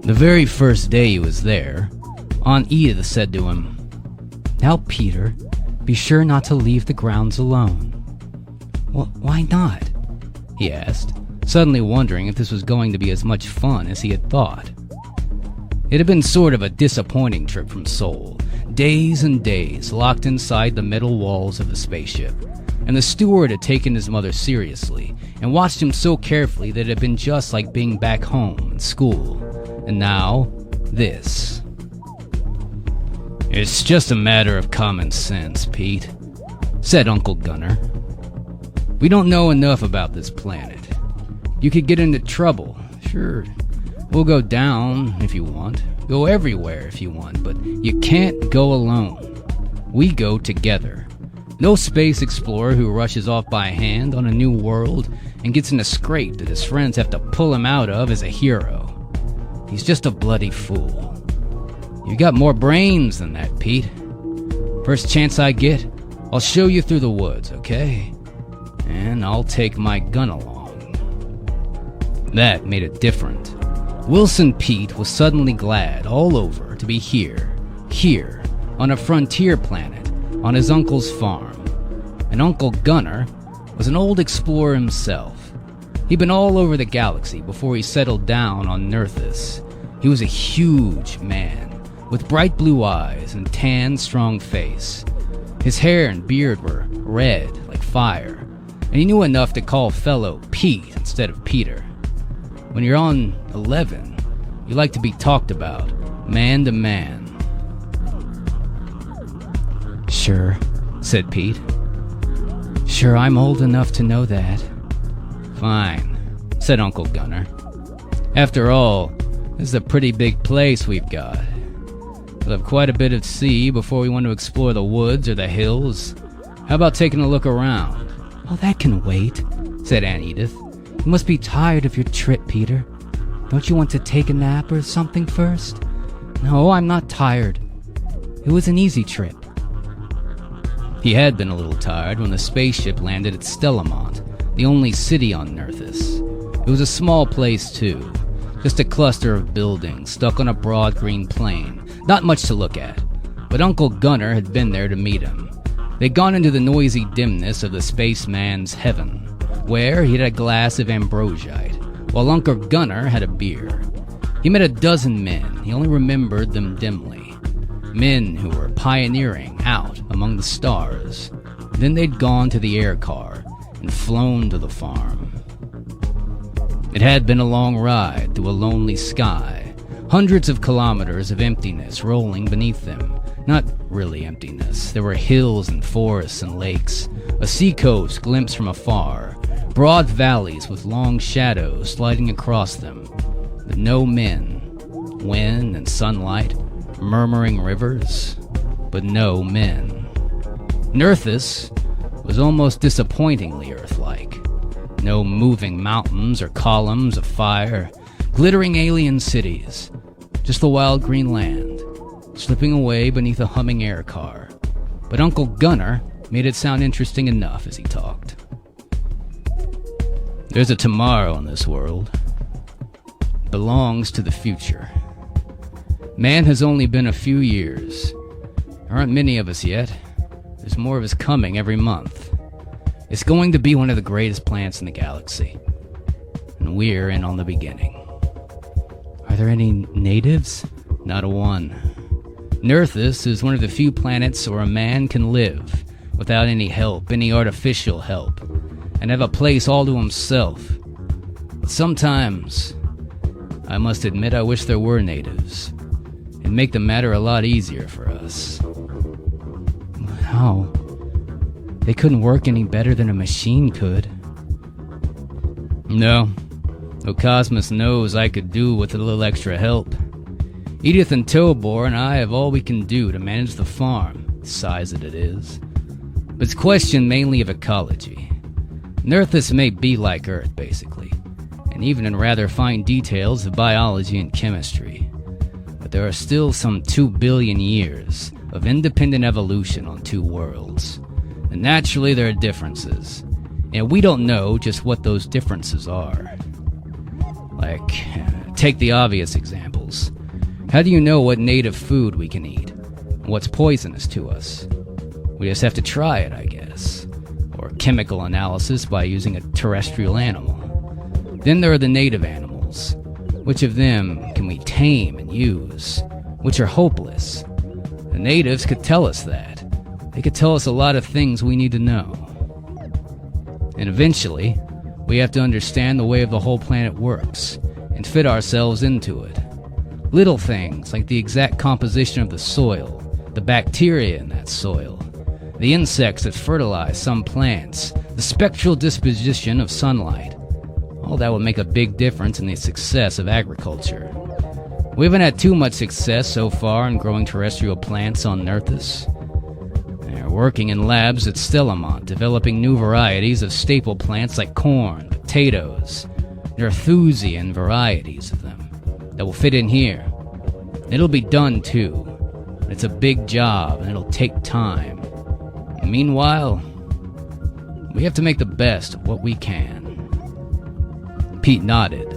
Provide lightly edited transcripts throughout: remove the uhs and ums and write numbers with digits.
The very first day he was there, Aunt Edith said to him, "Now, Peter, be sure not to leave the grounds alone." "Well, why not?" he asked, suddenly wondering if this was going to be as much fun as he had thought. It had been sort of a disappointing trip from Seoul, days and days locked inside the metal walls of the spaceship, and the steward had taken his mother seriously and watched him so carefully that it had been just like being back home in school. And now, this. "It's just a matter of common sense, Pete," said Uncle Gunnar. "We don't know enough about this planet. You could get into trouble, sure. We'll go down if you want, go everywhere if you want, but you can't go alone. We go together. No space explorer who rushes off by hand on a new world and gets in a scrape that his friends have to pull him out of is a hero. He's just a bloody fool. You got more brains than that, Pete. First chance I get, I'll show you through the woods, okay? And I'll take my gun along." That made it different. Wilson Pete was suddenly glad all over to be here, on a frontier planet, on his uncle's farm. And Uncle Gunnar was an old explorer himself. He'd been all over the galaxy before he settled down on Nerthus. He was a huge man, with bright blue eyes and tan, strong face. His hair and beard were red like fire, and he knew enough to call fellow Pete instead of Peter. When you're on 11, you like to be talked about, man to man. "Sure," said Pete. "Sure, I'm old enough to know that." "Fine," said Uncle Gunnar. "After all, this is a pretty big place we've got. We'll have quite a bit to see before we want to explore the woods or the hills. How about taking a look around?" "Oh, that can wait," said Aunt Edith. "You must be tired of your trip, Peter. Don't you want to take a nap or something first?" "No, I'm not tired. It was an easy trip." He had been a little tired when the spaceship landed at Stellamont, the only city on Nerthus. It was a small place, too. Just a cluster of buildings stuck on a broad green plain. Not much to look at, but Uncle Gunnar had been there to meet him. They'd gone into the noisy dimness of the spaceman's heaven, where he had a glass of ambrosiite, while Uncle Gunnar had a beer. He met a dozen men. He only remembered them dimly. Men who were pioneering out among the stars. Then they'd gone to the air car and flown to the farm. It had been a long ride through a lonely sky. Hundreds of kilometers of emptiness rolling beneath them. Not really emptiness. There were hills and forests and lakes. A seacoast glimpsed from afar. Broad valleys with long shadows sliding across them. But no men. Wind and sunlight. Murmuring rivers. But no men. Nerthus was almost disappointingly Earth-like. No moving mountains or columns of fire. Glittering alien cities. Just the wild green land, slipping away beneath a humming air car. But Uncle Gunnar made it sound interesting enough as he talked. "There's a tomorrow in this world. It belongs to the future. Man has only been a few years. There aren't many of us yet. There's more of us coming every month. It's going to be one of the greatest planets in the galaxy. And we're in on the beginning. Are there any natives? Not a one. Nerthus is one of the few planets where a man can live without any help, any artificial help, and have a place all to himself. But sometimes, I must admit, I wish there were natives. It'd make the matter a lot easier for us." "How? They couldn't work any better than a machine could." "No. Though Cosmos knows I could do with a little extra help. Edith and Tobor and I have all we can do to manage the farm, the size that it is. But it's a question mainly of ecology. Nerthus may be like Earth, basically, and even in rather fine details of biology and chemistry. But there are still some 2 billion years of independent evolution on two worlds. And naturally there are differences, and we don't know just what those differences are. Take the obvious examples. How do you know what native food we can eat? And what's poisonous to us? We just have to try it, I guess. Or chemical analysis by using a terrestrial animal. Then there are the native animals. Which of them can we tame and use? Which are hopeless? The natives could tell us that. They could tell us a lot of things we need to know. And eventually, we have to understand the way of the whole planet works and fit ourselves into it. Little things like the exact composition of the soil, the bacteria in that soil, the insects that fertilize some plants, the spectral disposition of sunlight. All that would make a big difference in the success of agriculture. We haven't had too much success so far in growing terrestrial plants on Nerthus. They're working in labs at Stellamont, developing new varieties of staple plants like corn, potatoes, Nerthusian varieties of them that will fit in here. It'll be done too. It's a big job and it'll take time. And meanwhile, we have to make the best of what we can. Pete nodded.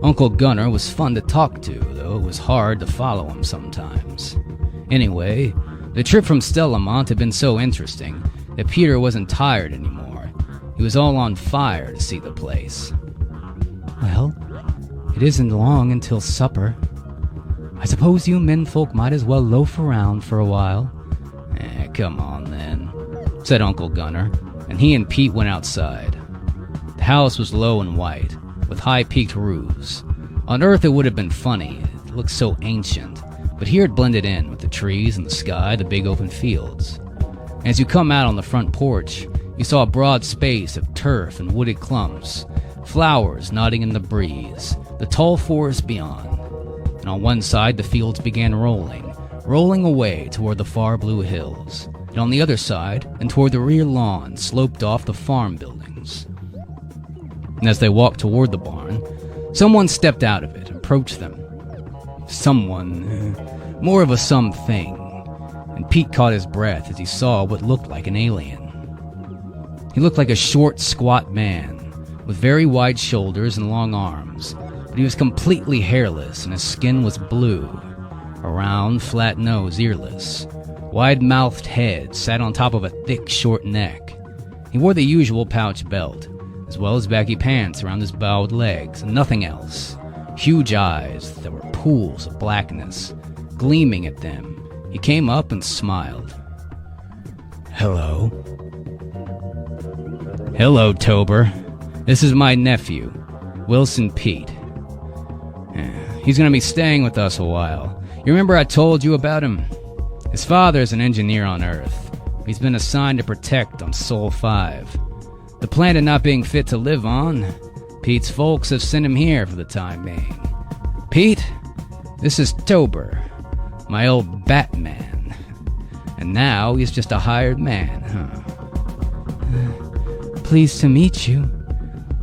Uncle Gunnar was fun to talk to, though it was hard to follow him sometimes. Anyway, the trip from Stellamont had been so interesting that Peter wasn't tired anymore. He was all on fire to see the place. Well, it isn't long until supper. I suppose you menfolk might as well loaf around for a while. Come on then, said Uncle Gunnar, and he and Pete went outside. The house was low and white, with high-peaked roofs. On Earth it would have been funny, it looked so ancient, but here it blended in with the trees and the sky, the big open fields. As you come out on the front porch, you saw a broad space of turf and wooded clumps, flowers nodding in the breeze, the tall forest beyond. And on one side the fields began rolling away toward the far blue hills, and on the other side, and toward the rear lawn, sloped off the farm buildings. And as they walked toward the barn, someone stepped out of it and approached them. Someone, more of a something, and Pete caught his breath as he saw what looked like an alien. He looked like a short, squat man, with very wide shoulders and long arms, but he was completely hairless and his skin was blue. A round, flat nose, earless. Wide-mouthed head sat on top of a thick, short neck. He wore the usual pouch belt, as well as baggy pants around his bowed legs, and nothing else. Huge eyes that were pools of blackness, gleaming at them. He came up and smiled. Hello. Hello, Tober. This is my nephew, Wilson Pete. He's gonna be staying with us a while. You remember I told you about him? His father's an engineer on Earth. He's been assigned to protect on Sol 5. The planet not being fit to live on, Pete's folks have sent him here for the time being. Pete, this is Tober, my old Batman. And now he's just a hired man, Pleased to meet you.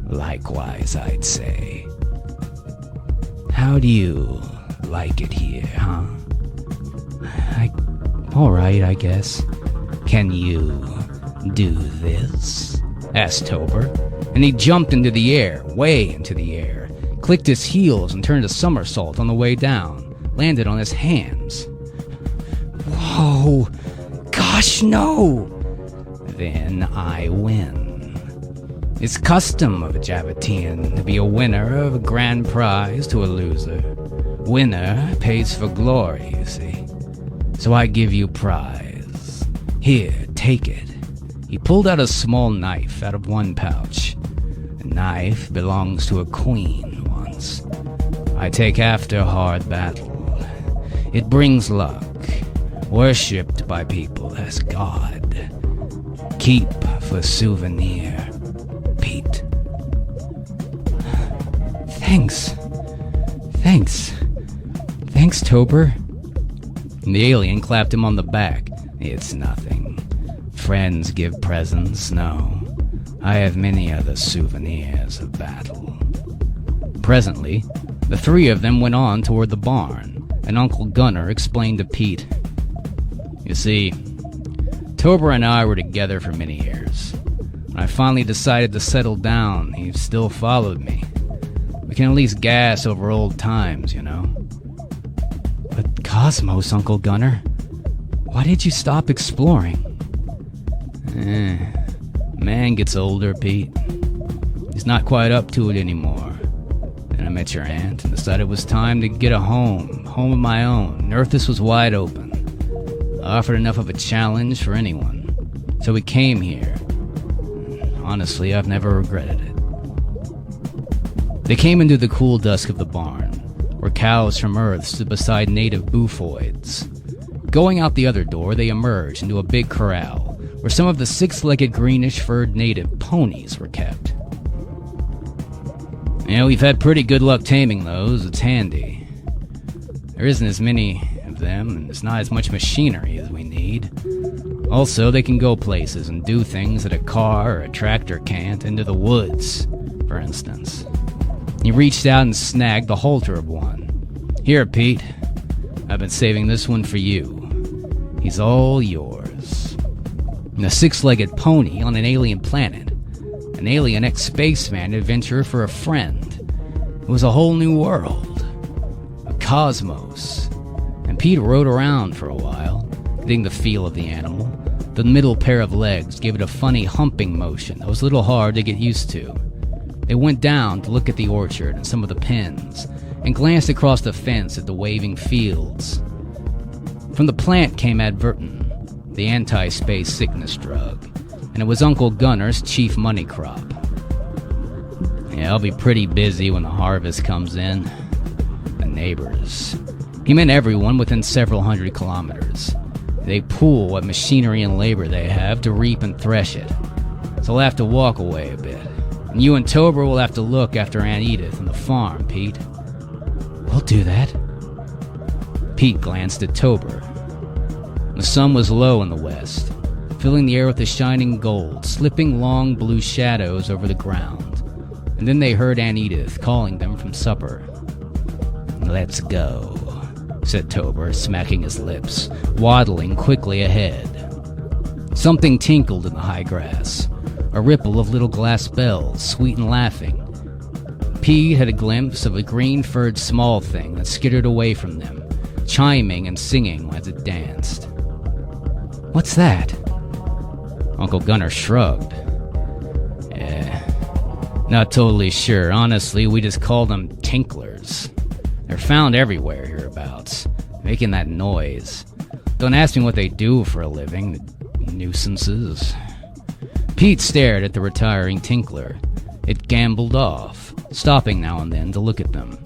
Likewise, I'd say. How do you like it here, huh? All right, I guess. Can you do this? Asked Tober, and he jumped into the air, way into the air, clicked his heels and turned a somersault on the way down, landed on his hands. Whoa! Gosh, no! Then I win. It's custom of a Javatian to be a winner of a grand prize to a loser. Winner pays for glory, you see. So I give you prize. Here, take it. He pulled out a small knife out of one pouch. The knife belongs to a queen once. I take after hard battle. It brings luck, worshipped by people as God. Keep for souvenir, Pete. Thanks, Tober. And the alien clapped him on the back. It's nothing. Friends give presents, no. I have many other souvenirs of battle. Presently, the three of them went on toward the barn, and Uncle Gunnar explained to Pete. You see, Tober and I were together for many years. When I finally decided to settle down, he still followed me. We can at least gas over old times, you know. But Cosmos, Uncle Gunner, why did you stop exploring? Man gets older, Pete. He's not quite up to it anymore. Then I met your aunt and decided it was time to get a home of my own. Earthus was wide open. I offered enough of a challenge for anyone. So we came here. Honestly, I've never regretted it. They came into the cool dusk of the barn, where cows from Earth stood beside native buffoids. Going out the other door, they emerged into a big corral, where some of the six-legged greenish-furred native ponies were kept. You know, we've had pretty good luck taming those. It's handy. There isn't as many of them, and there's not as much machinery as we need. Also, they can go places and do things that a car or a tractor can't, into the woods, for instance. He reached out and snagged the halter of one. Here, Pete. I've been saving this one for you. He's all yours. And a six-legged pony on an alien planet. An alien ex-spaceman adventurer for a friend. It was a whole new world. A cosmos. And Pete rode around for a while, getting the feel of the animal. The middle pair of legs gave it a funny humping motion that was a little hard to get used to. They went down to look at the orchard and some of the pens, and glanced across the fence at the waving fields. From the plant came Advertin, the anti-space sickness drug, and it was Uncle Gunner's chief money crop. Yeah, I'll be pretty busy when the harvest comes in. The neighbors. He meant everyone within several hundred kilometers. They pool what machinery and labor they have to reap and thresh it. So I'll have to walk away a bit. And you and Tober will have to look after Aunt Edith and the farm, Pete. We'll do that. Pete glanced at Tober. The sun was low in the west, filling the air with a shining gold, slipping long blue shadows over the ground. And then they heard Aunt Edith calling them from supper. "Let's go," said Tober, smacking his lips, waddling quickly ahead. Something tinkled in the high grass, a ripple of little glass bells, sweet and laughing. Pete had a glimpse of a green-furred small thing that skittered away from them, chiming and singing as it danced. "What's that?" Uncle Gunner shrugged. Not totally sure. Honestly, we just call them tinklers. They're found everywhere hereabouts, making that noise. Don't ask me what they do for a living. Nuisances. Pete stared at the retiring tinkler. It gambled off, stopping now and then to look at them.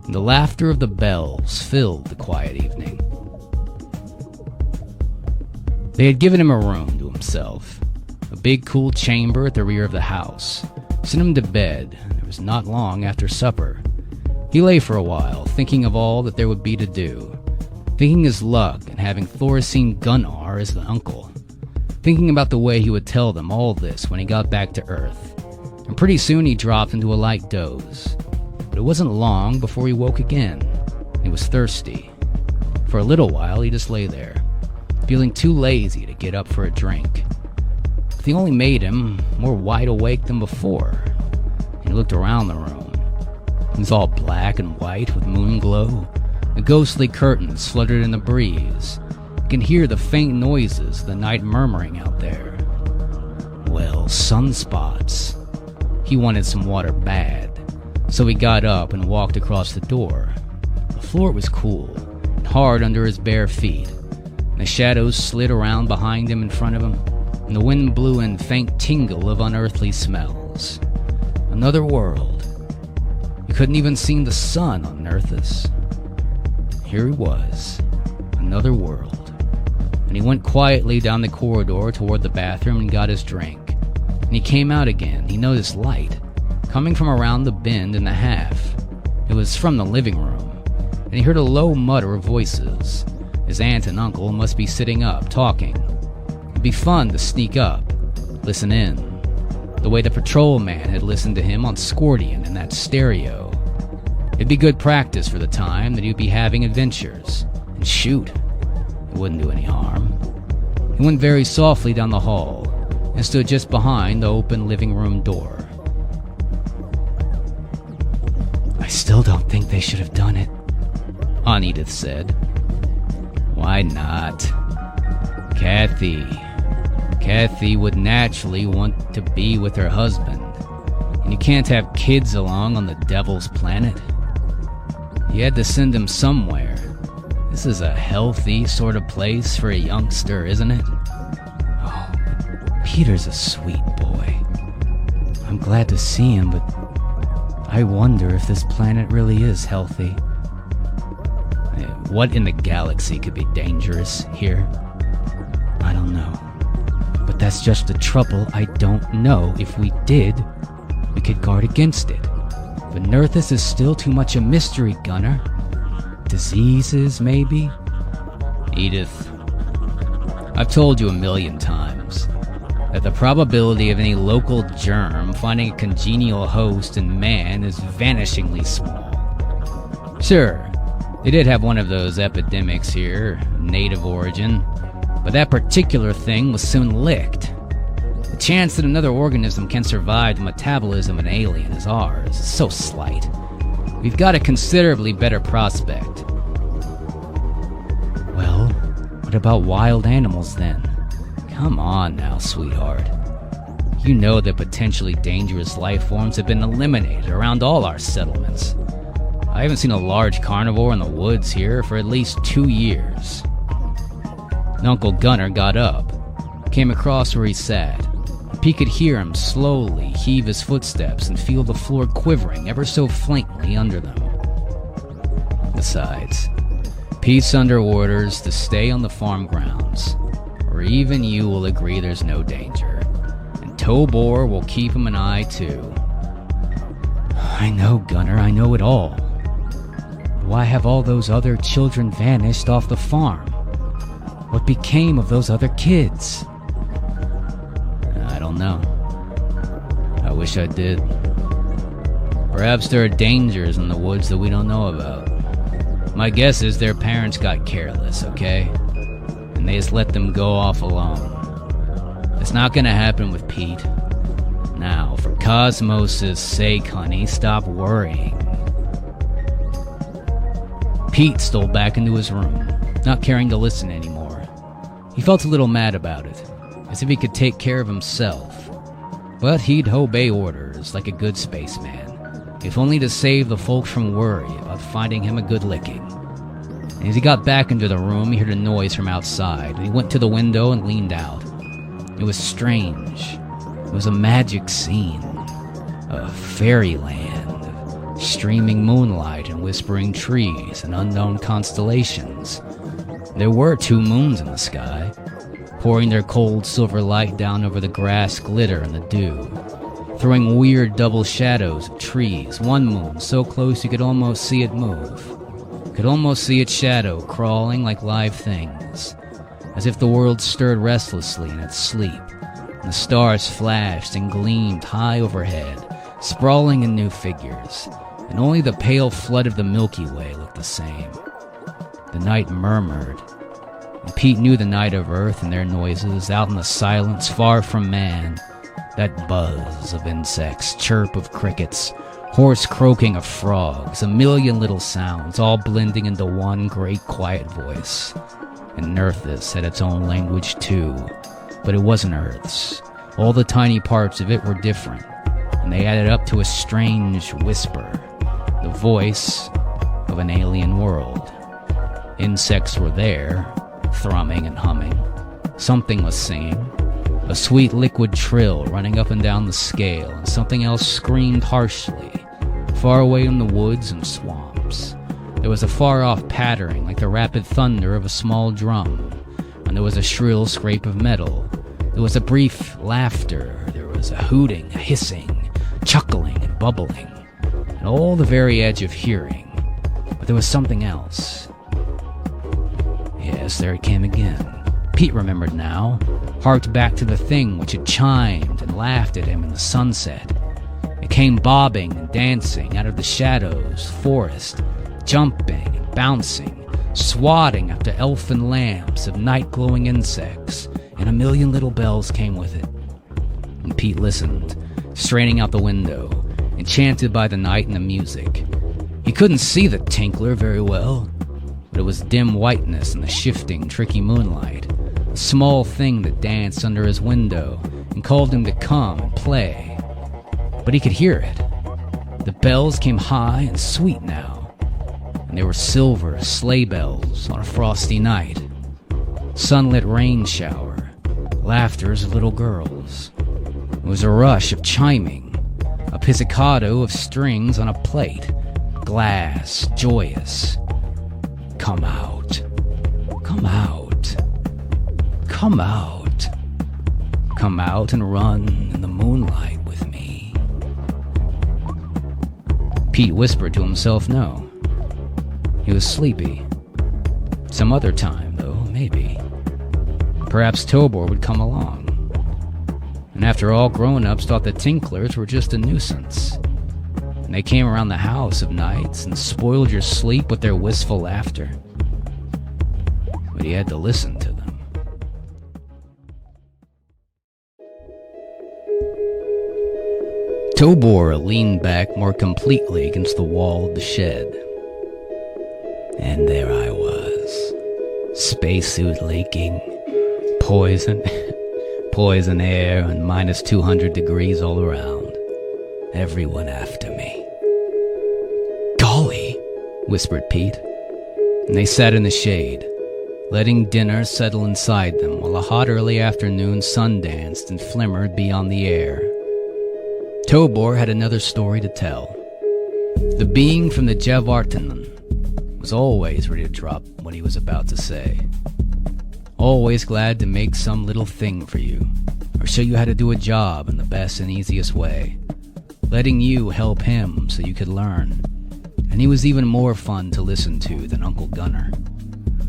And the laughter of the bells filled the quiet evening. They had given him a room to himself, a big cool chamber at the rear of the house. Sent him to bed. It was not long after supper. He lay for a while, thinking of all that there would be to do, thinking his luck and having Thorazine Gunnar as the uncle, thinking about the way he would tell them all this when he got back to Earth. And pretty soon he dropped into a light doze. But it wasn't long before he woke again. He was thirsty. For a little while he just lay there, feeling too lazy to get up for a drink. But they only made him more wide awake than before. He looked around the room. It was all black and white with moon glow. The ghostly curtains fluttered in the breeze. You can hear the faint noises of the night murmuring out there. Well, sunspots. He wanted some water bad, so he got up and walked across the door. The floor was cool and hard under his bare feet. The shadows slid around behind him, in front of him, and the wind blew in faint tingle of unearthly smells. Another world. You couldn't even see the sun on Earthus. Here he was, another world. And he went quietly down the corridor toward the bathroom and got his drink. And he came out again. He noticed light, coming from around the bend in the half. It was from the living room, and he heard a low mutter of voices. His aunt and uncle must be sitting up, talking. It'd be fun to sneak up, listen in, the way the patrolman had listened to him on Scordian in that stereo. It'd be good practice for the time that he'd be having adventures. And shoot, it wouldn't do any harm. He went very softly down the hall and stood just behind the open living room door. I still don't think they should have done it, Aunt Edith said. Why not? Kathy would naturally want to be with her husband, and you can't have kids along on the devil's planet. You had to send him somewhere. This is a healthy sort of place for a youngster, isn't it? Oh, Peter's a sweet boy. I'm glad to see him, but I wonder if this planet really is healthy. What in the galaxy could be dangerous here? I don't know. But that's just the trouble. I don't know. If we did, we could guard against it. But Nerthus is still too much a mystery, Gunner. Diseases, maybe? Edith, I've told you 1,000,000 times that the probability of any local germ finding a congenial host in man is vanishingly small. Sure, they did have one of those epidemics here, native origin, but that particular thing was soon licked. The chance that another organism can survive the metabolism of an alien as ours is so slight. We've got a considerably better prospect. Well, what about wild animals then? Come on now, sweetheart. You know that potentially dangerous life forms have been eliminated around all our settlements. I haven't seen a large carnivore in the woods here for at least 2 years. And Uncle Gunner got up, came across where he sat. Pete could hear him slowly heave his footsteps and feel the floor quivering ever so faintly under them. Besides, Pete's under orders to stay on the farm grounds, or even you will agree there's no danger, and Tobor will keep him an eye too. I know, Gunner, I know it all. Why have all those other children vanished off the farm? What became of those other kids? I don't know. I wish I did. Perhaps there are dangers in the woods that we don't know about. My guess is their parents got careless, okay? And they just let them go off alone. It's not gonna happen with Pete. Now, for Cosmos' sake, honey, stop worrying. Pete stole back into his room, not caring to listen anymore. He felt a little mad about it, as if he could take care of himself. But he'd obey orders like a good spaceman, if only to save the folks from worry about finding him a good licking. And as he got back into the room, he heard a noise from outside, and he went to the window and leaned out. It was strange. It was a magic scene, a fairyland of streaming moonlight and whispering trees and unknown constellations. There were 2 moons in the sky, pouring their cold silver light down over the grass glitter and the dew, throwing weird double shadows of trees. One moon so close you could almost see it move. Could almost see its shadow crawling like live things, as if the world stirred restlessly in its sleep. And the stars flashed and gleamed high overhead, sprawling in new figures, and only the pale flood of the Milky Way looked the same. The night murmured, and Pete knew the night of Earth and their noises out in the silence far from man. That buzz of insects, chirp of crickets, hoarse croaking of frogs, 1,000,000 little sounds, all blending into one great quiet voice. And Nerthus had its own language too, but it wasn't Earth's. All the tiny parts of it were different, and they added up to a strange whisper, the voice of an alien world. Insects were there, thrumming and humming. Something was singing, a sweet liquid trill running up and down the scale, and something else screamed harshly, far away in the woods and swamps. There was a far-off pattering like the rapid thunder of a small drum, and there was a shrill scrape of metal. There was a brief laughter, there was a hooting, a hissing, chuckling and bubbling, and all the very edge of hearing. But there was something else. Yes, there it came again. Pete remembered now, harked back to the thing which had chimed and laughed at him in the sunset. It came bobbing and dancing out of the shadows, forest, jumping and bouncing, swatting after elfin lamps of night-glowing insects, and 1,000,000 little bells came with it. And Pete listened, straining out the window, enchanted by the night and the music. He couldn't see the tinkler very well, but it was dim whiteness in the shifting, tricky moonlight, a small thing that danced under his window and called him to come and play. But he could hear it. The bells came high and sweet now, and they were silver sleigh bells on a frosty night. Sunlit rain shower, laughters of little girls. It was a rush of chiming, a pizzicato of strings on a plate, glass, joyous. Come out, come out, come out, come out and run in the moonlight with me. Pete whispered to himself no. He was sleepy. Some other time, though, maybe. Perhaps Tobor would come along. And after all, grown-ups thought the tinklers were just a nuisance. And they came around the house of nights and spoiled your sleep with their wistful laughter. But he had to listen to them. Tobor leaned back more completely against the wall of the shed. And there I was, spacesuit leaking, poison air, and minus 200 degrees all around. Everyone after me. Golly, whispered Pete. And they sat in the shade, letting dinner settle inside them while a hot early afternoon sun danced and flimmered beyond the air. Tobor had another story to tell. The being from the Javartanen was always ready to drop what he was about to say. Always glad to make some little thing for you, or show you how to do a job in the best and easiest way, letting you help him so you could learn. And he was even more fun to listen to than Uncle Gunnar.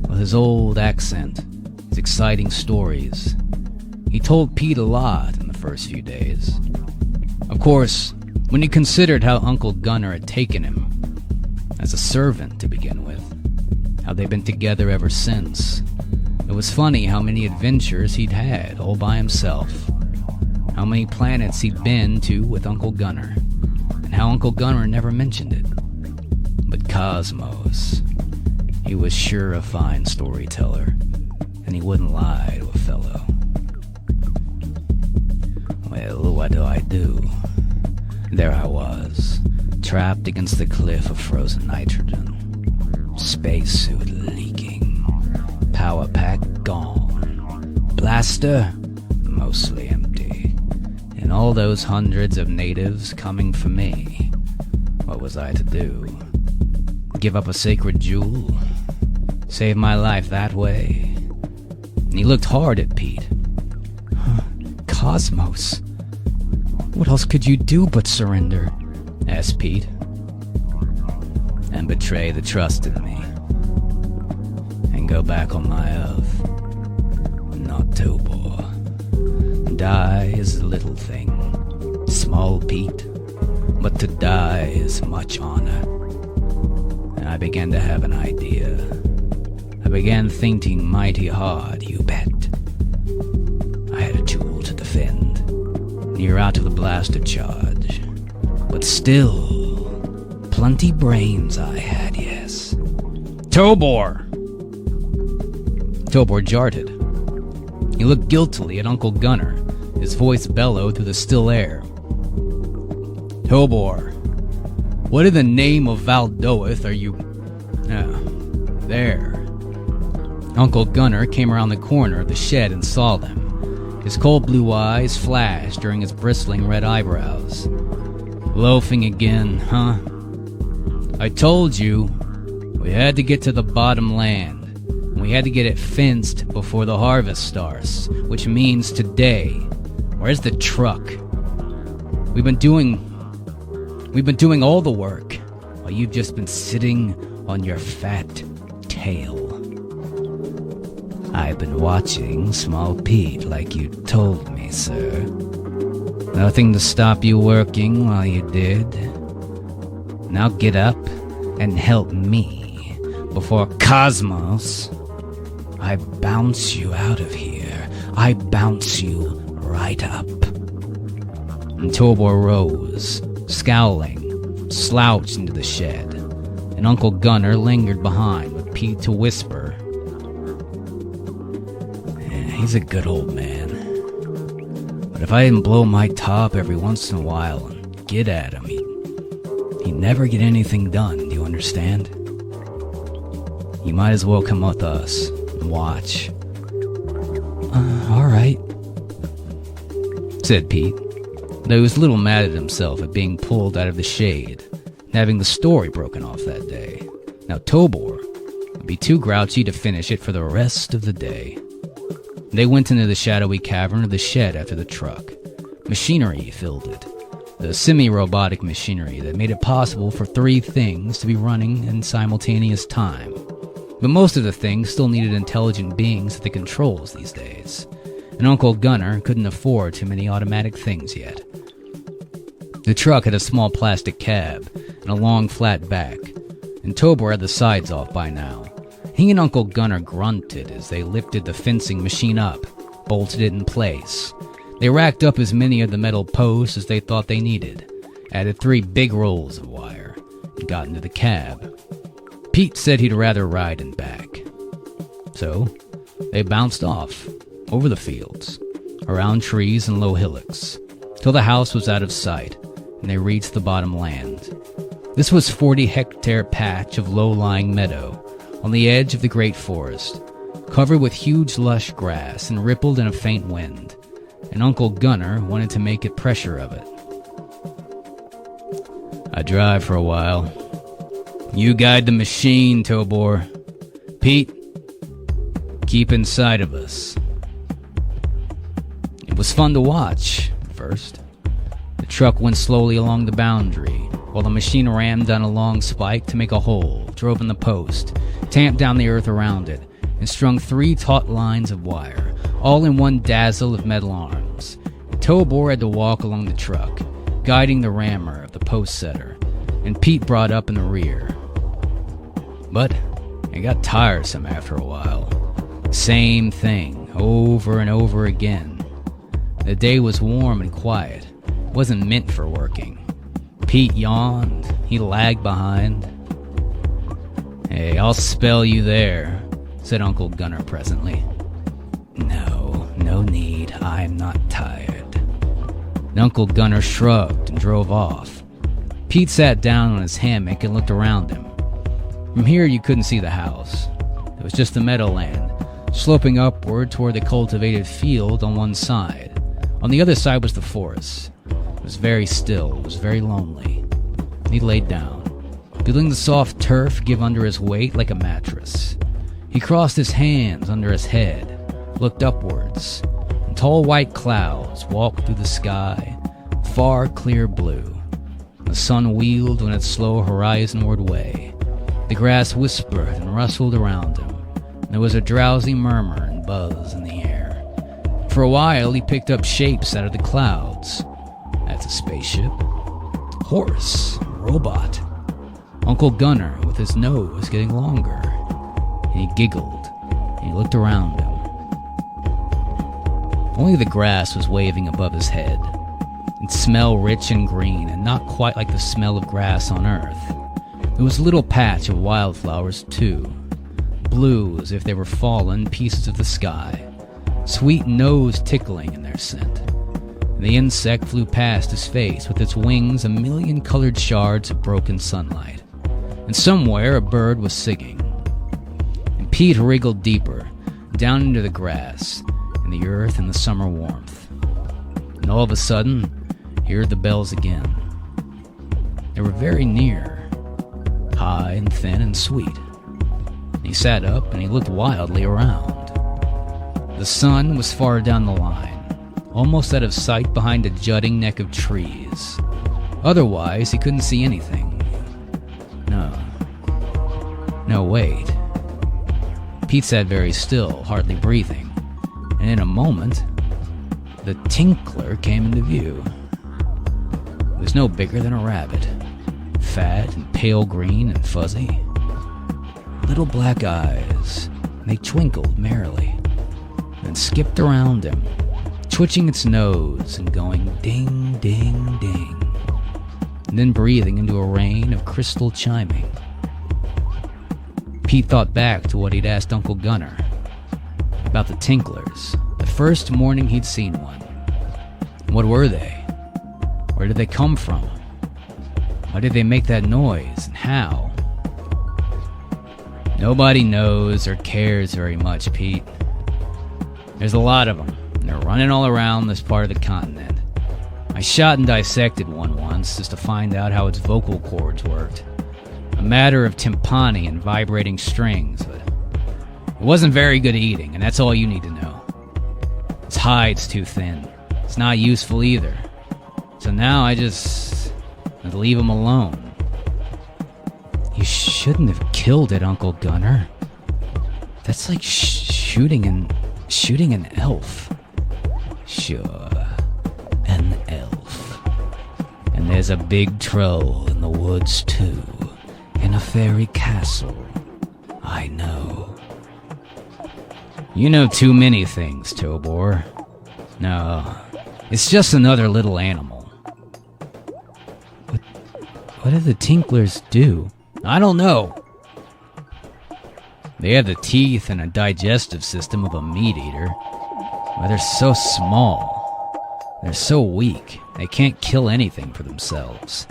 With his old accent, his exciting stories, he told Pete a lot in the first few days. Of course, when he considered how Uncle Gunnar had taken him, as a servant to begin with, how they'd been together ever since, it was funny how many adventures he'd had all by himself, how many planets he'd been to with Uncle Gunnar, and how Uncle Gunnar never mentioned it. But Cosmos, he was sure a fine storyteller, and he wouldn't lie to a fellow. Well, what do? There I was, trapped against the cliff of frozen nitrogen, spacesuit leaking, power pack gone, blaster mostly empty, and all those hundreds of natives coming for me. What was I to do? Give up a sacred jewel? Save my life that way? And he looked hard at Pete. Cosmos, what else could you do but surrender? Asked Pete. And betray the trust in me. And go back on my oath. Not Tobor. Die is a little thing. Small Pete. But to die is much honor. And I began to have an idea. I began thinking mighty hard, you bet. I had a jewel to defend. Near out of the blaster charge. But still, plenty brains I had, yes. Tobor! Tobor jarted. He looked guiltily at Uncle Gunnar, his voice bellowed through the still air. Tobor, what in the name of Valdoeth are you... there. Uncle Gunnar came around the corner of the shed and saw them. His cold blue eyes flashed during his bristling red eyebrows. Loafing again, huh? I told you, we had to get to the bottom land. We had to get it fenced before the harvest starts, which means today. Where's the truck? We've been doing all the work, while you've just been sitting on your fat tail. I've been watching Small Pete like you told me, sir. Nothing to stop you working while you did. Now get up and help me before Cosmos. I bounce you out of here. I bounce you right up. And Tobor rose, Scowling, slouched into the shed, and Uncle Gunner lingered behind with Pete to whisper, "He's a good old man. But if I didn't blow my top every once in a while and get at him, he'd never get anything done, do you understand? You might as well come with us and watch." All right, said Pete, though he was a little mad at himself at being pulled out of the shade and having the story broken off that day. Now Tobor would be too grouchy to finish it for the rest of the day. They went into the shadowy cavern of the shed after the truck. Machinery filled it. The semi-robotic machinery that made it possible for 3 things to be running in simultaneous time. But most of the things still needed intelligent beings at the controls these days, and Uncle Gunner couldn't afford too many automatic things yet. The truck had a small plastic cab and a long flat back, and Tobor had the sides off by now. He and Uncle Gunner grunted as they lifted the fencing machine up, bolted it in place. They racked up as many of the metal posts as they thought they needed, added 3 big rolls of wire, and got into the cab. Pete said he'd rather ride in back. So, they bounced off, over the fields, around trees and low hillocks, till the house was out of sight, and they reached the bottom land. This was 40-hectare patch of low-lying meadow, on the edge of the great forest, covered with huge lush grass and rippled in a faint wind, and Uncle Gunner wanted to make a pressure of it. "I drive for a while. You guide the machine, Tobor. Pete, keep inside of us." It was fun to watch, at first. The truck went slowly along the boundary, while the machine rammed down a long spike to make a hole, drove in the post, tamped down the earth around it, and strung 3 taut lines of wire, all in one dazzle of metal arms. Tobor had to walk along the truck, guiding the rammer of the post setter, and Pete brought up in the rear. But it got tiresome after a while. Same thing, over and over again. The day was warm and quiet. It wasn't meant for working. Pete yawned. He lagged behind. "Hey, I'll spell you there," said Uncle Gunner presently. No need. I'm not tired." And Uncle Gunner shrugged and drove off. Pete sat down on his hammock and looked around him. From here you couldn't see the house. It was just the meadowland, sloping upward toward the cultivated field on one side. On the other side was the forest. It was very still, it was very lonely. He laid down, feeling the soft turf give under his weight like a mattress. He crossed his hands under his head, looked upwards, and tall white clouds walked through the sky, far clear blue. The sun wheeled on its slow horizonward way. The grass whispered and rustled around him. There was a drowsy murmur and buzz in the air. For a while, he picked up shapes out of the clouds. That's a spaceship. Horse. Robot. Uncle Gunner with his nose getting longer. And he giggled, and he looked around him. Only the grass was waving above his head. It smelled rich and green, and not quite like the smell of grass on Earth. There was a little patch of wildflowers, too. Blue as if they were fallen pieces of the sky. Sweet nose tickling in their scent. And the insect flew past his face with its wings 1,000,000 colored shards of broken sunlight. And somewhere a bird was singing. And Pete wriggled deeper, down into the grass, and the earth and the summer warmth. And all of a sudden, he heard the bells again. They were very near. High and thin and sweet. He sat up and he looked wildly around. The sun was far down the line, almost out of sight behind a jutting neck of trees. Otherwise, he couldn't see anything. No, wait. Pete sat very still, hardly breathing, and in a moment, the tinkler came into view. It was no bigger than a rabbit. Fat and pale green and fuzzy. Little black eyes, and they twinkled merrily, and skipped around him, twitching its nose and going ding, ding, ding. and then breathing into a rain of crystal chiming. Pete thought back to what he'd asked Uncle Gunnar about the tinklers, the first morning he'd seen one. What were they? Where did they come from? Why did they make that noise, and how? Nobody knows or cares very much, Pete. There's a lot of them, and they're running all around this part of the continent. I shot and dissected one once just to find out how its vocal cords worked. A matter of timpani and vibrating strings, but it wasn't very good eating, and that's all you need to know. Its hide's too thin. It's not useful either. So now I just leave him alone. You shouldn't have killed it, Uncle Gunnar. That's like shooting an elf. Sure, an elf. And there's a big troll in the woods too, in a fairy castle. I know. You know too many things, Tobor. No, it's just another little animal. What do the tinklers do? I don't know. They have the teeth and a digestive system of a meat eater. But they're so small. They're so weak. They can't kill anything for themselves.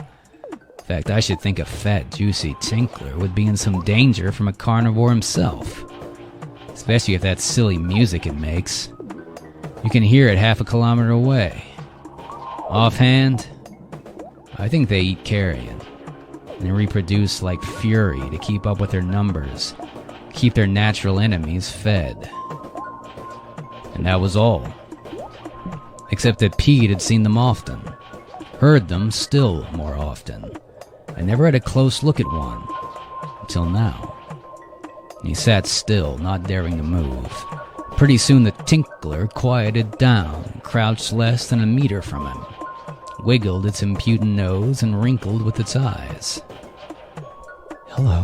In fact, I should think a fat, juicy tinkler would be in some danger from a carnivore himself. Especially if that silly music it makes. You can hear it half a kilometer away. Offhand, I think they eat carrion. And they reproduce like fury to keep up with their numbers. Keep their natural enemies fed. And that was all. Except that Pete had seen them often. Heard them still more often. I never had a close look at one. Until now. He sat still, not daring to move. Pretty soon the tinkler quieted down and crouched less than a meter from him. Wiggled its impudent nose and wrinkled with its eyes. Hello.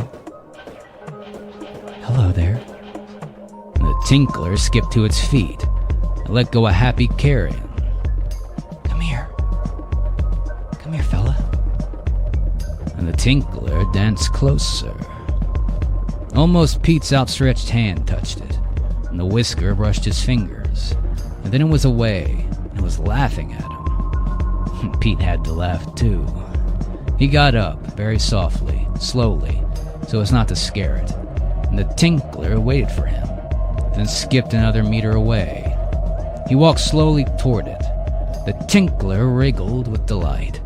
Hello there. And the tinkler skipped to its feet and let go a happy carrion. Come here. Come here, fella. And the tinkler danced closer. Almost Pete's outstretched hand touched it, and the whisker brushed his fingers. And then it was away, and it was laughing at him. Pete had to laugh too. He got up, very softly, slowly, so as not to scare it, and the tinkler waited for him, then skipped another meter away. He walked slowly toward it. The tinkler wriggled with delight,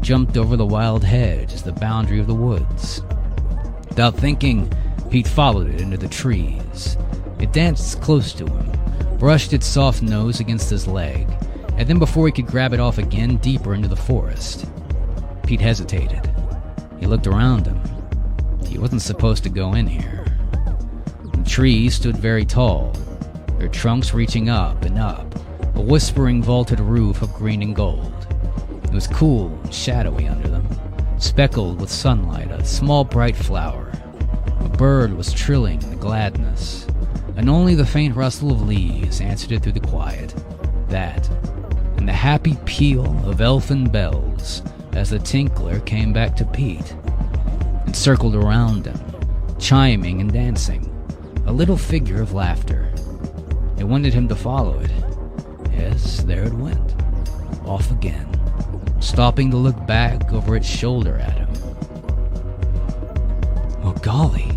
jumped over the wild hedge as the boundary of the woods. Without thinking, Pete followed it into the trees. It danced close to him, brushed its soft nose against his leg, and then before he could grab it off again, deeper into the forest. Pete hesitated. He looked around him. He wasn't supposed to go in here. The trees stood very tall, their trunks reaching up and up, a whispering vaulted roof of green and gold. It was cool and shadowy under them, speckled with sunlight, a small bright flower. A bird was trilling the gladness, and only the faint rustle of leaves answered it through the quiet. That, and the happy peal of elfin bells as the tinkler came back to Pete and circled around him, chiming and dancing, a little figure of laughter. It wanted him to follow it. Yes, there it went, off again, stopping to look back over its shoulder at him. Well, golly.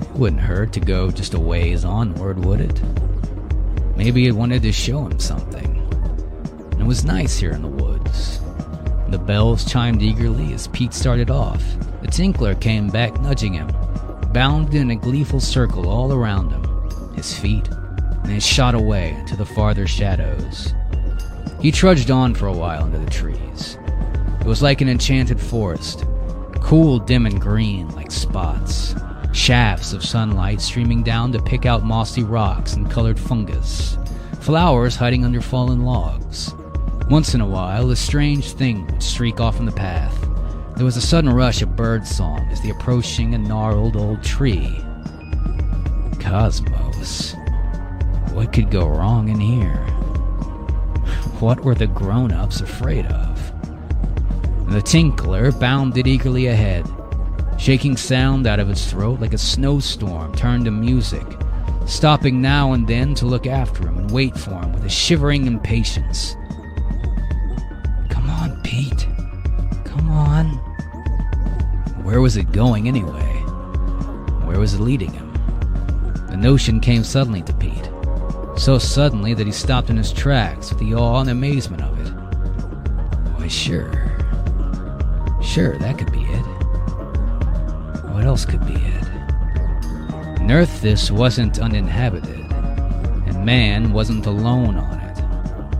It wouldn't hurt to go just a ways onward, would it? Maybe it wanted to show him something. And it was nice here in the woods. The bells chimed eagerly as Pete started off. The tinkler came back, nudging him, bounded in a gleeful circle all around him, his feet, and then shot away into the farther shadows. He trudged on for a while into the trees. It was like an enchanted forest, cool, dim, and green like spots, shafts of sunlight streaming down to pick out mossy rocks and colored fungus, flowers hiding under fallen logs. Once in a while, a strange thing would streak off in the path. There was a sudden rush of birdsong as they approaching a gnarled old tree. Cosmos. What could go wrong in here? What were the grown-ups afraid of? The Tinkler bounded eagerly ahead, shaking sound out of his throat like a snowstorm turned to music, stopping now and then to look after him and wait for him with a shivering impatience. "Come on, Pete. Come on." Where was it going anyway? Where was it leading him? The notion came suddenly to Pete, so suddenly that he stopped in his tracks with the awe and amazement of it. Why, sure, that could be it. What else could be it? Nerthis wasn't uninhabited, and man wasn't alone on it.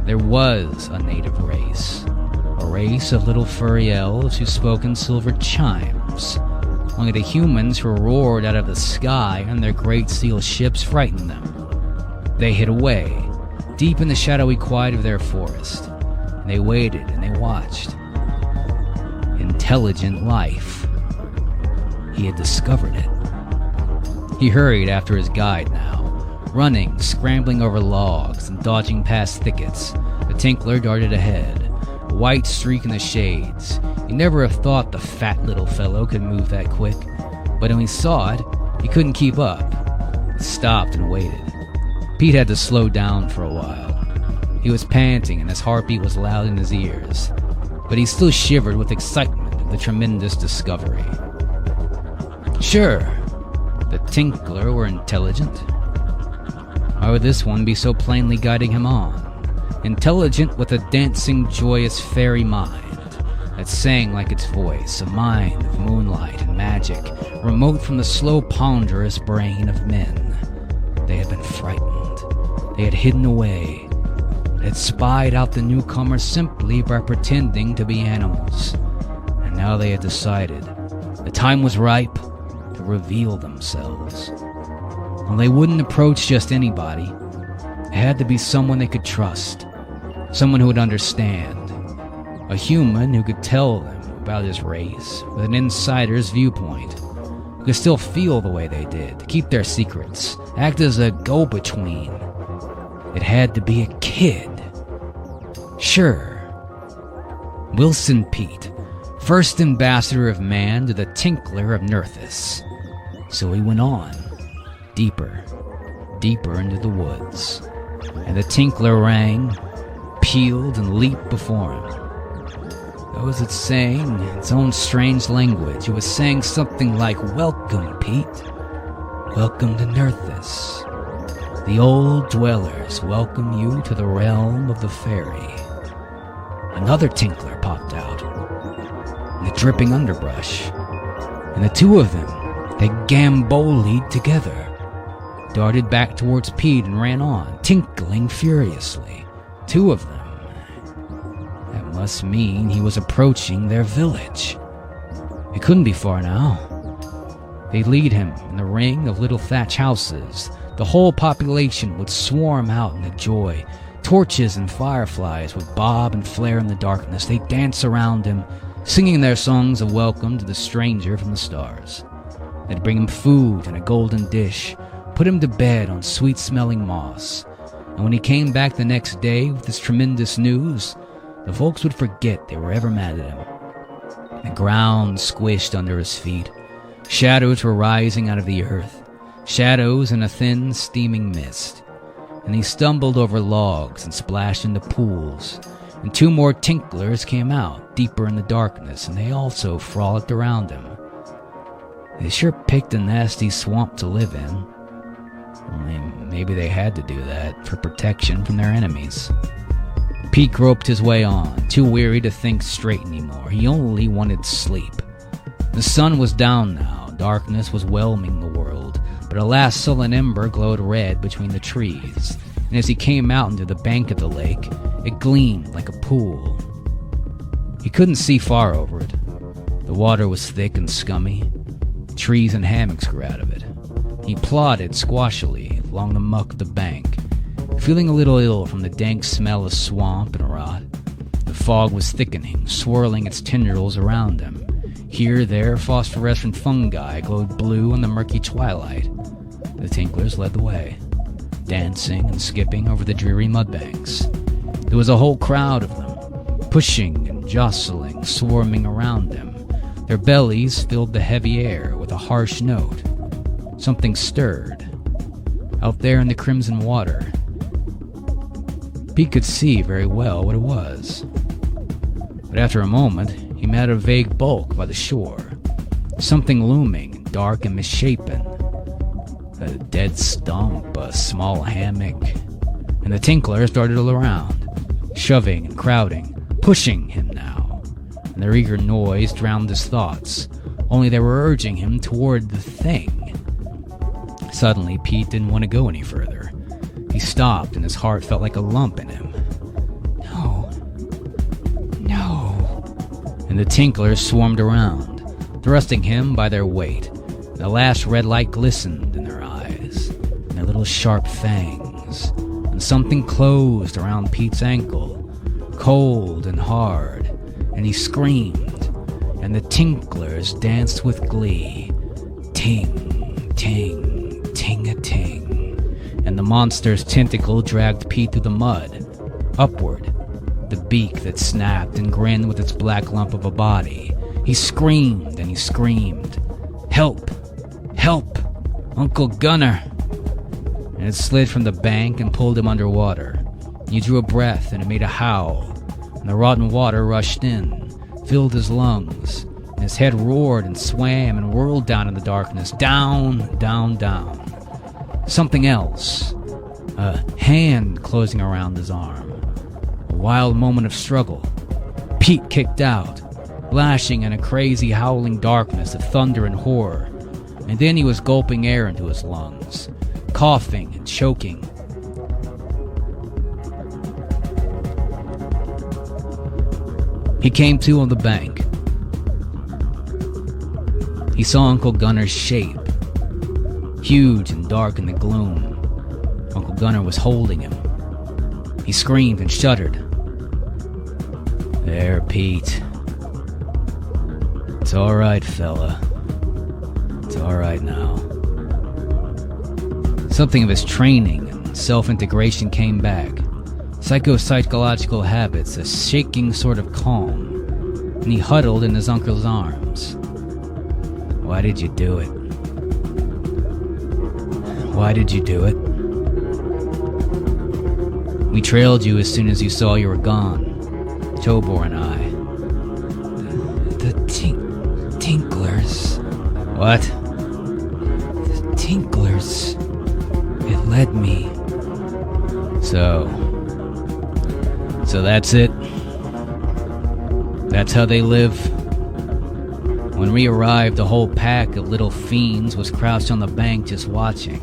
There was a native race, a race of little furry elves who spoke in silver chimes. Only the humans who roared out of the sky on their great steel ships frightened them. They hid away, deep in the shadowy quiet of their forest, and they waited and they watched. Intelligent life. He had discovered it. He hurried after his guide now, running, scrambling over logs, and dodging past thickets. The Tinkler darted ahead, a white streak in the shades. You'd never have thought the fat little fellow could move that quick, but when he saw it, he couldn't keep up. He stopped and waited. Pete had to slow down for a while. He was panting and his heartbeat was loud in his ears, but he still shivered with excitement of the tremendous discovery. Sure, the Tinkler were intelligent. Why would this one be so plainly guiding him on? Intelligent with a dancing, joyous fairy mind that sang like its voice, a mind of moonlight and magic, remote from the slow, ponderous brain of men. They had been frightened. They had hidden away. They had spied out the newcomers simply by pretending to be animals. And now they had decided the time was ripe to reveal themselves. Well, they wouldn't approach just anybody. It had to be someone they could trust, someone who would understand, a human who could tell them about his race with an insider's viewpoint, who could still feel the way they did, keep their secrets, act as a go-between. It had to be a kid. Sure. Wilson Pete, first ambassador of man to the Tinkler of Nerthis. So he went on, deeper into the woods, and the Tinkler rang, pealed, and leaped before him. Though as it sang its own strange language, it was saying something like, "Welcome, Pete. Welcome to Nerthis. The old dwellers welcome you to the realm of the fairy." Another Tinkler popped out in the dripping underbrush, and the two of them, they gambolied together, darted back towards Pete and ran on, tinkling furiously. Two of them. That must mean he was approaching their village. It couldn't be far now. They'd lead him in the ring of little thatch houses. The whole population would swarm out in the joy. Torches and fireflies would bob and flare in the darkness. They'd dance around him, singing their songs of welcome to the stranger from the stars. They'd bring him food in a golden dish, put him to bed on sweet-smelling moss. And when he came back the next day with this tremendous news, the folks would forget they were ever mad at him. The ground squished under his feet. Shadows were rising out of the earth, shadows in a thin, steaming mist. And he stumbled over logs and splashed into pools. And two more Tinklers came out, deeper in the darkness, and they also frolicked around him. They sure picked a nasty swamp to live in. Maybe they had to do that for protection from their enemies. Pete groped his way on, too weary to think straight anymore. He only wanted sleep. The sun was down now. Darkness was whelming the world, but a last sullen ember glowed red between the trees, and as he came out into the bank of the lake, it gleamed like a pool. He couldn't see far over it. The water was thick and scummy. Trees and hammocks grew out of it. He plodded squashily along the muck of the bank, feeling a little ill from the dank smell of swamp and rot. The fog was thickening, swirling its tendrils around him. Here, there, phosphorescent fungi glowed blue in the murky twilight. The Tinklers led the way, dancing and skipping over the dreary mudbanks. There was a whole crowd of them, pushing and jostling, swarming around him. Their bellies filled the heavy air with a harsh note. Something stirred. Out there in the crimson water, Pete could see very well what it was. But after a moment, he met a vague bulk by the shore. Something looming, dark and misshapen. A dead stump, a small hammock. And the tinkler started around, shoving and crowding, pushing him now. And their eager noise drowned his thoughts, only they were urging him toward the thing. Suddenly, Pete didn't want to go any further. He stopped, and his heart felt like a lump in him. No. And the tinklers swarmed around, thrusting him by their weight. The last red light glistened in their eyes, and their little sharp fangs. And something closed around Pete's ankle, cold and hard, and he screamed, and the tinklers danced with glee. Ting, ting, ting-a-ting. And the monster's tentacle dragged Pete through the mud, upward, the beak that snapped and grinned with its black lump of a body. He screamed and he screamed. Help! Help! Uncle Gunner! And it slid from the bank and pulled him underwater. He drew a breath and it made a howl, and the rotten water rushed in, filled his lungs, and his head roared and swam and whirled down in the darkness, down, down, down. Something else. A hand closing around his arm. A wild moment of struggle. Pete kicked out, lashing in a crazy howling darkness of thunder and horror. And then he was gulping air into his lungs, coughing and choking. He came to on the bank. He saw Uncle Gunner's shape, huge and dark in the gloom. Uncle Gunner was holding him. He screamed and shuddered. There, Pete. It's all right, fella. It's all right now. Something of his training and self-integration came back. Psychological habits, a shaking sort of calm. And he huddled in his uncle's arms. Why did you do it? Why did you do it? We trailed you as soon as you saw you were gone. Tobor and I. The tinklers. What? The tinklers. It led me. So that's it. That's how they live. When we arrived, a whole pack of little fiends was crouched on the bank just watching.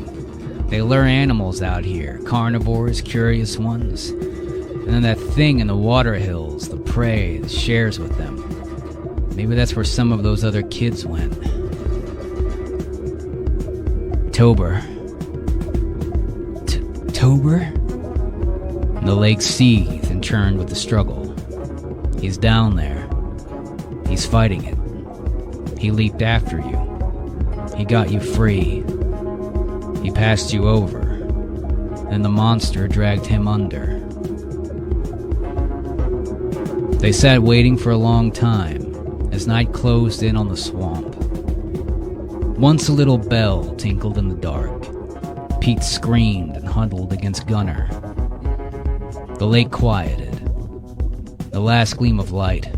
They lure animals out here, carnivores, curious ones. And then that thing in the water hills, the prey, that shares with them. Maybe that's where some of those other kids went. Tober. Tober? The lake seethed and churned with the struggle. He's down there. He's fighting it. He leaped after you. He got you free. He passed you over. Then the monster dragged him under. They sat waiting for a long time as night closed in on the swamp. Once a little bell tinkled in the dark. Pete screamed and huddled against Gunner. The lake quieted. The last gleam of light.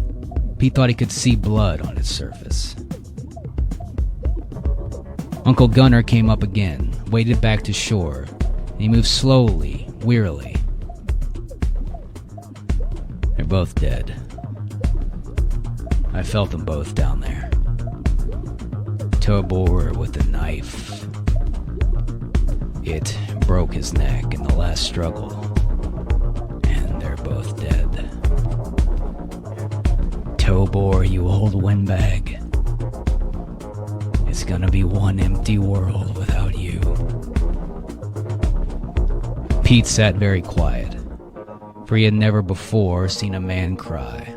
Pete thought he could see blood on its surface. Uncle Gunner came up again, waded back to shore. He moved slowly, wearily. They're both dead. I felt them both down there. Tobor with the knife. It broke his neck in the last struggle. And they're both dead. Tobor, you old windbag. It's gonna be one empty world without you. Pete sat very quiet, for he had never before seen a man cry.